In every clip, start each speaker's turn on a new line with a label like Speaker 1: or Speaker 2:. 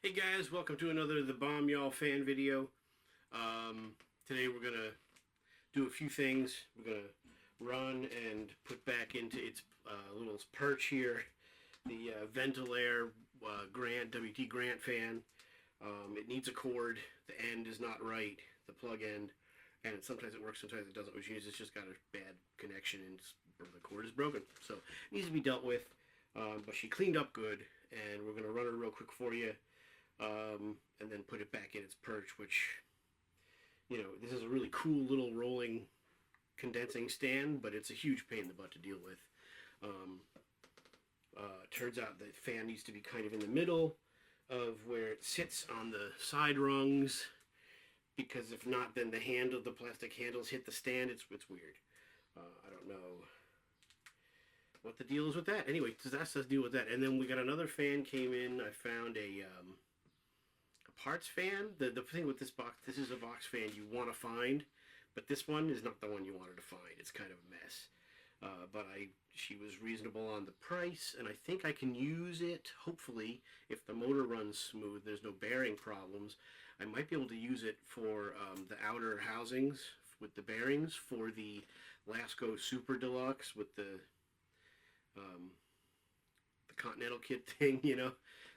Speaker 1: Hey guys, welcome to another The Bomb Y'all fan video. Today we're gonna do a few things. We're gonna run and put back into its little perch here the Ventilair Grant WT Grant fan. It needs a cord. The end is not right, the plug end, and sometimes it works, sometimes it doesn't. Which means it's just got a bad connection and the cord is broken. So it needs to be dealt with. But she cleaned up good, and we're gonna run her real quick for you. And then put it back in its perch, which, this is a really cool little rolling condensing stand, but it's a huge pain in the butt to deal with. Turns out the fan needs to be kind of in the middle of where it sits on the side rungs, because if not, then the plastic handles hit the stand. It's weird. I don't know what the deal is with that. Anyway, so that's the deal with that. And then we got another fan came in. I found a parts fan. The thing with this box, this is a box fan you want to find, but this one is not the one you wanted to find. It's kind of a mess. But she was reasonable on the price, and I think I can use it, hopefully, if the motor runs smooth, there's no bearing problems. I might be able to use it for the outer housings with the bearings for the Lasco Super Deluxe with the Continental kit thing,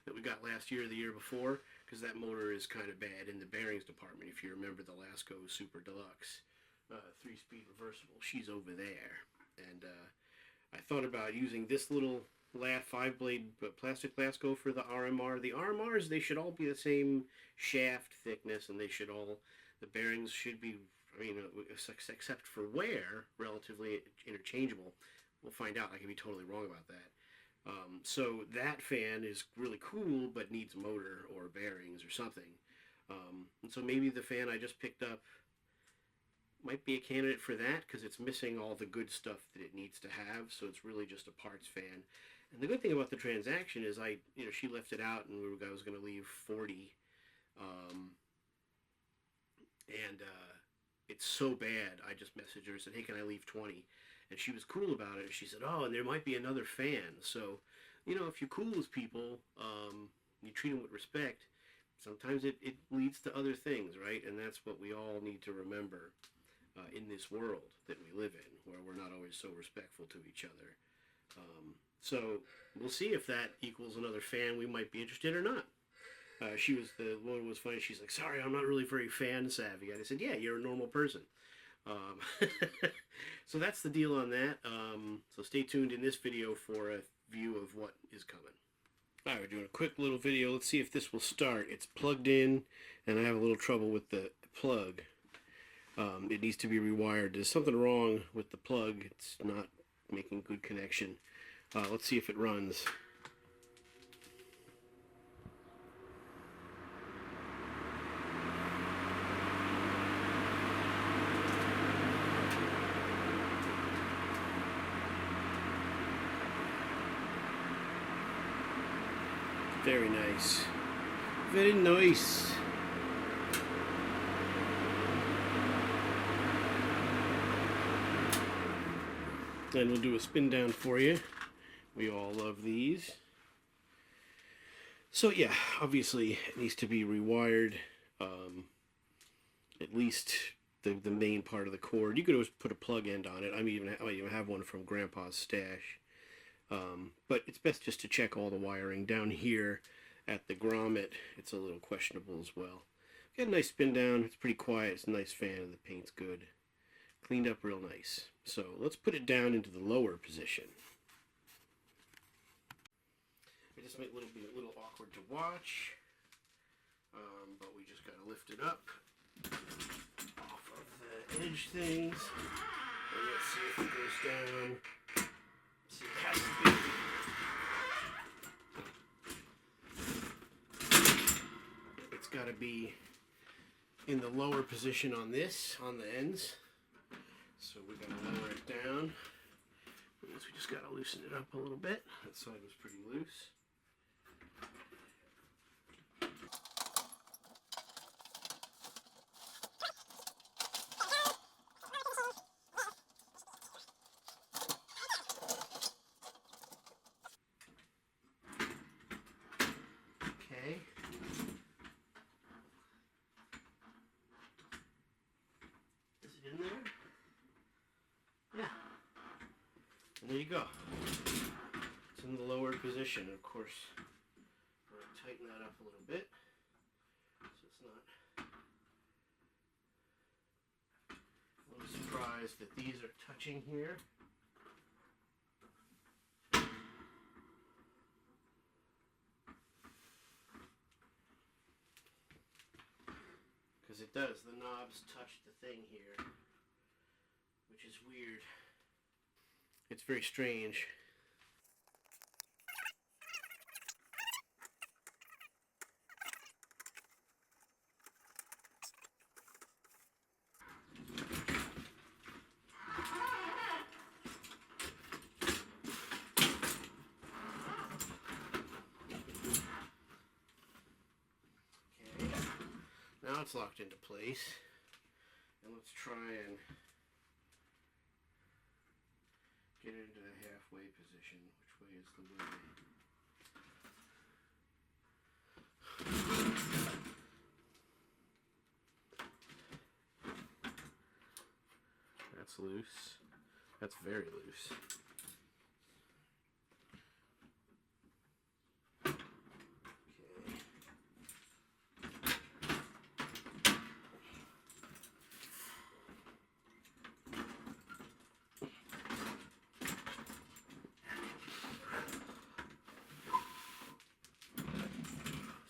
Speaker 1: that we got last year or the year before, because that motor is kind of bad in the bearings department. If you remember the Lasco Super Deluxe 3-speed reversible, she's over there. And I thought about using this little 5-blade plastic Lasco for the RMR. The RMRs, they should all be the same shaft thickness, and the bearings should be, except for wear, relatively interchangeable. We'll find out. I can be totally wrong about that. So that fan is really cool, but needs a motor or bearings or something. And so maybe the fan I just picked up might be a candidate for that, because it's missing all the good stuff that it needs to have. So it's really just a parts fan. And the good thing about the transaction is she left it out, and I was going to leave 40. It's so bad, I just messaged her and said, hey, can I leave 20? And she was cool about it. She said, oh, and there might be another fan. So, if you're cool with people, you treat them with respect, sometimes it leads to other things, right? And that's what we all need to remember in this world that we live in, where we're not always so respectful to each other. So we'll see if that equals another fan we might be interested or not. The woman was funny. She's like, sorry, I'm not really very fan savvy. And I said, yeah, you're a normal person. So that's the deal on that. So stay tuned in this video for a view of what is coming. Alright, we're doing a quick little video. Let's see if this will start. It's plugged in, and I have a little trouble with the plug. It needs to be rewired. There's something wrong with the plug. It's not making good connection. Let's see if it runs. Very nice. Very nice. And we'll do a spin down for you. We all love these. So yeah, obviously it needs to be rewired. At least the main part of the cord. You could always put a plug end on it. I even have one from Grandpa's stash. But it's best just to check all the wiring. Down here at the grommet, it's a little questionable as well. Got a nice spin down. It's pretty quiet. It's a nice fan. The paint's good. Cleaned up real nice. So let's put it down into the lower position. It just might be a little awkward to watch, but we just got to lift it up off of the edge things. And let's see if it goes down. See, it has to be. It's got to be in the lower position on the ends. So we got to lower it down. We just got to loosen it up a little bit. That side was pretty loose. Okay. there you go. It's in the lower position. Of course, I'm going to tighten that up a little bit so it's not. A little surprised that these are touching here. Because it does. The knobs touch the thing here, which is weird. It's very strange. Now it's locked into place, and let's try and get it into the halfway position. Which way is the way? That's loose. That's very loose.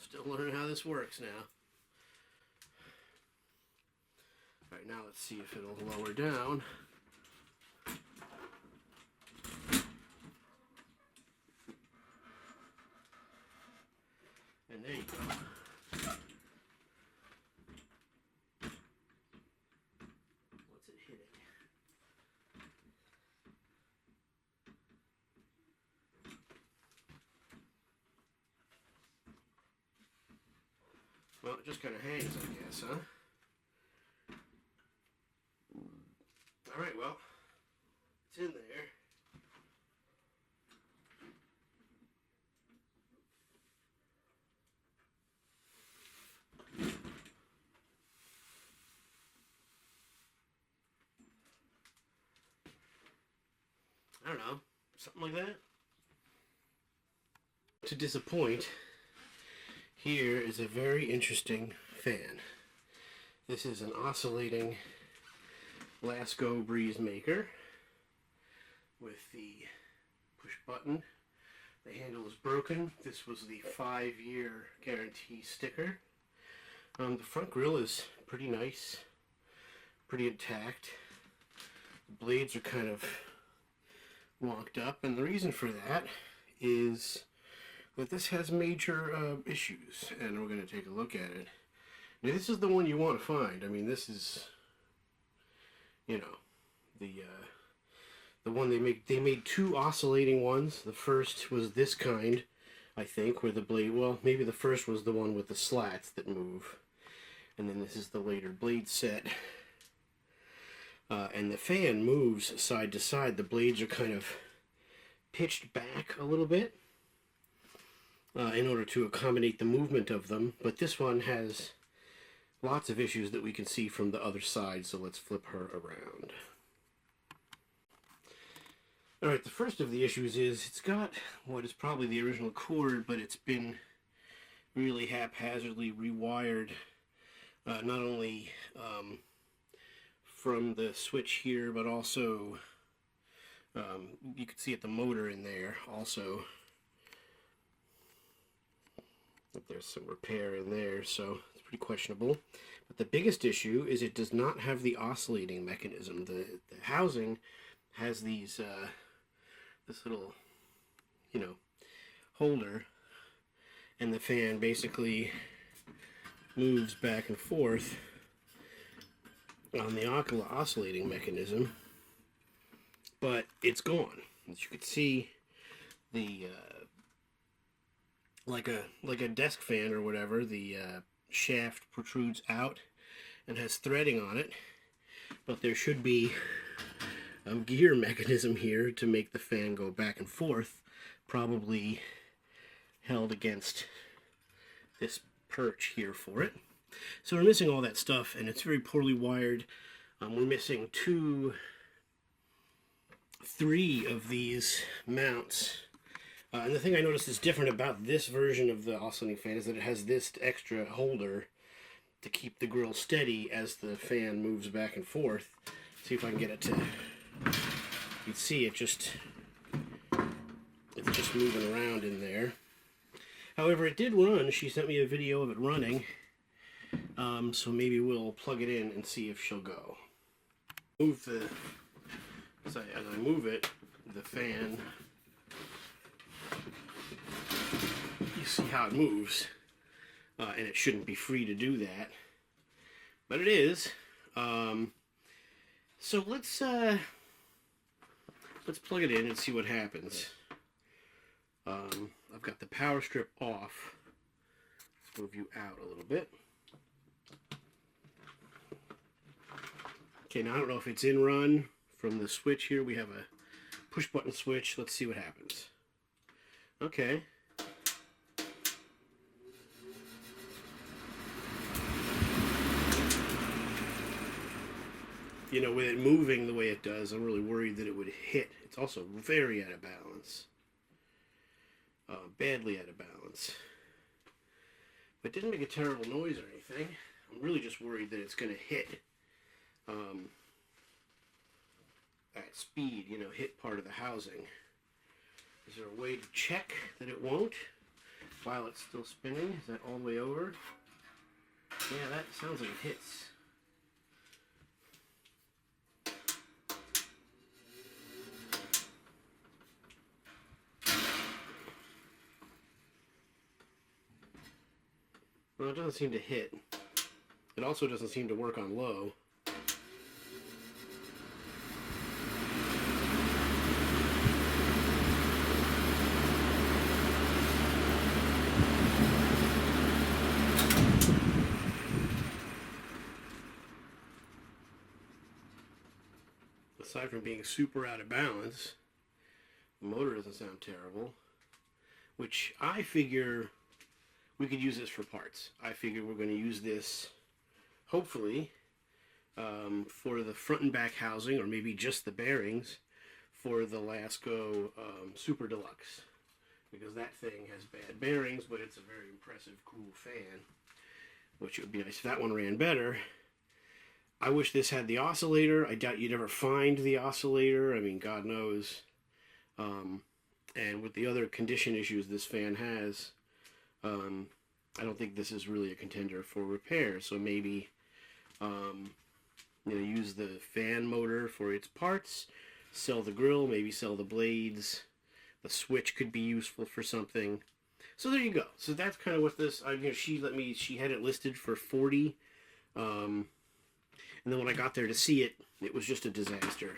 Speaker 1: Still learning how this works now. Alright, now let's see if it'll lower down. And there you go. What's it hitting? Well, it just kind of hangs, I guess, huh? Alright, well, it's in there. I don't know, something like that. To disappoint, here is a very interesting fan. This is an oscillating Lasco Breezemaker with the push button. The handle is broken. This was the 5-year guarantee sticker. The front grille is pretty nice, pretty intact. The blades are kind of locked up, and the reason for that is that this has major issues, and we're going to take a look at it. Now, this is the one you want to find. I mean, this is, you know, the one they make. They made 2 oscillating ones. The first was this kind, I think, where the blade, well, maybe the first was the one with the slats that move, and then this is the later blade set. And the fan moves side to side. The blades are kind of pitched back a little bit in order to accommodate the movement of them. But this one has lots of issues that we can see from the other side, so let's flip her around. Alright, the first of the issues is it's got what is probably the original cord, but it's been really haphazardly rewired, not only from the switch here, but also you can see it, the motor in there also. There's some repair in there, so it's pretty questionable. But the biggest issue is it does not have the oscillating mechanism. The housing has these this little, you know, holder, and the fan basically moves back and forth on the oscillating mechanism, but it's gone. As you can see, the like a desk fan or whatever, the shaft protrudes out and has threading on it, but there should be a gear mechanism here to make the fan go back and forth, probably held against this perch here for it. So we're missing all that stuff, and it's very poorly wired. We're missing 2 3 of these mounts. And the thing I noticed is different about this version of the oscillating fan is that it has this extra holder to keep the grill steady as the fan moves back and forth. See if I can get it to... You can see it's just moving around in there. However, it did run. She sent me a video of it running. So maybe we'll plug it in and see if she'll go. As I move it, the fan, you see how it moves, and it shouldn't be free to do that, but it is. So let's plug it in and see what happens. I've got the power strip off. Let's move you out a little bit. Okay, now I don't know if it's in run. From the switch here, we have a push button switch. Let's see what happens. Okay. You know, with it moving the way it does, I'm really worried that it would hit. It's also very out of balance. Badly out of balance. But it didn't make a terrible noise or anything. I'm really just worried that it's going to hit at speed, you know, hit part of the housing. Is there a way to check that it won't while it's still spinning? Is that all the way over? Yeah, that sounds like it hits. Well, it doesn't seem to hit. It also doesn't seem to work on low. Aside from being super out of balance, the motor doesn't sound terrible, which I figure we could use this for parts. I figure we're going to use this, hopefully, for the front and back housing, or maybe just the bearings, for the Lasco Super Deluxe. Because that thing has bad bearings, but it's a very impressive, cool fan, which it would be nice if that one ran better. I wish this had the oscillator. I doubt you'd ever find the oscillator. I mean, God knows. And with the other condition issues this fan has, I don't think this is really a contender for repair. So maybe, use the fan motor for its parts, sell the grill, maybe sell the blades. The switch could be useful for something. So there you go. So that's kind of what this. She had it listed for $40. And then when I got there to see it, it was just a disaster.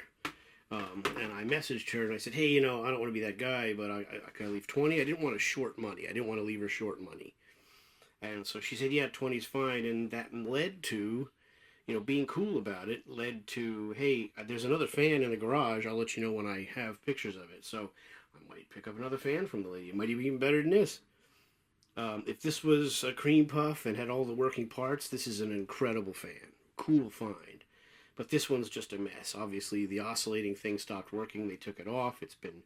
Speaker 1: And I messaged her and I said, hey, I don't want to be that guy, but I can I leave 20? I didn't want to short money. I didn't want to leave her short money. And so she said, yeah, 20's fine. And that led to, being cool about it, led to, hey, there's another fan in the garage. I'll let you know when I have pictures of it. So I might pick up another fan from the lady. It might be even better than this. If this was a cream puff and had all the working parts, this is an incredible fan. Cool find. But this one's just a mess. Obviously, the oscillating thing stopped working. They took it off. It's been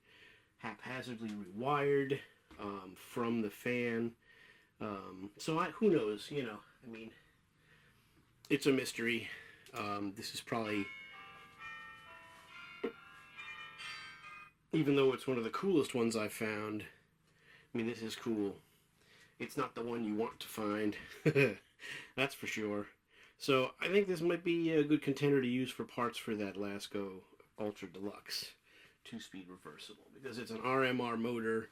Speaker 1: haphazardly rewired from the fan. So who knows? It's a mystery. This is probably, even though it's one of the coolest ones I've found, this is cool. It's not the one you want to find. That's for sure. So I think this might be a good contender to use for parts for that Lasco Ultra Deluxe 2-speed reversible, because it's an RMR motor.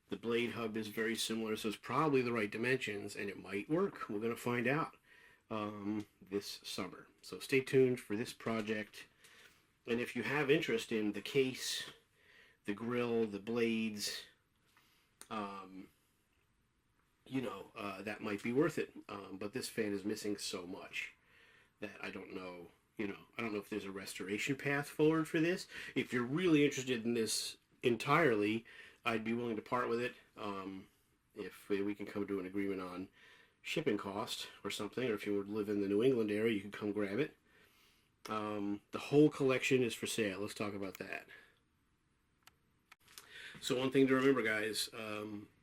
Speaker 1: The blade hub is very similar, so it's probably the right dimensions, and it might work. We're going to find out this summer. So stay tuned for this project. And if you have interest in the case, the grill, the blades, that might be worth it. But this fan is missing so much that I don't know, I don't know if there's a restoration path forward for this. If you're really interested in this entirely, I'd be willing to part with it. If we can come to an agreement on shipping cost or something, or if you would live in the New England area, you can come grab it. The whole collection is for sale. Let's talk about that. So one thing to remember, guys,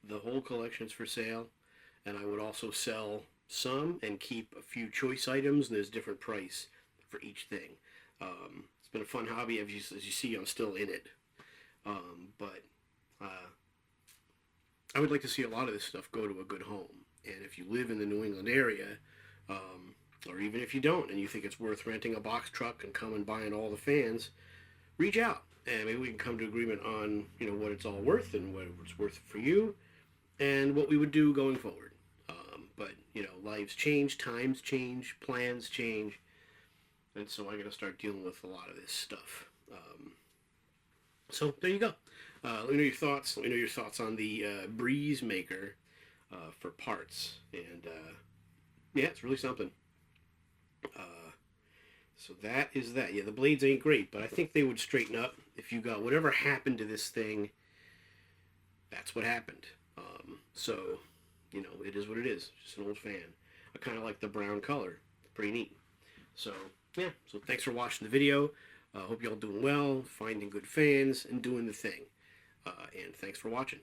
Speaker 1: the whole collection's for sale, and I would also sell some and keep a few choice items, and there's different price for each thing. It's been a fun hobby. As you see, I'm still in it. But I would like to see a lot of this stuff go to a good home. And if you live in the New England area, or even if you don't, and you think it's worth renting a box truck and come and buying all the fans, reach out, and maybe we can come to agreement on what it's all worth and what it's worth for you, and what we would do going forward. But lives change, times change, plans change, and so I got to start dealing with a lot of this stuff. So there you go. Let me know your thoughts. Let me know your thoughts on the Breezemaker for parts, and yeah, it's really something. So that is that. Yeah, the blades ain't great, but I think they would straighten up if you got whatever happened to this thing. That's what happened. So it is what it is. Just an old fan. I kind of like the brown color. Pretty neat. So yeah. So thanks for watching the video. Hope y'all doing well, finding good fans, and doing the thing. And thanks for watching.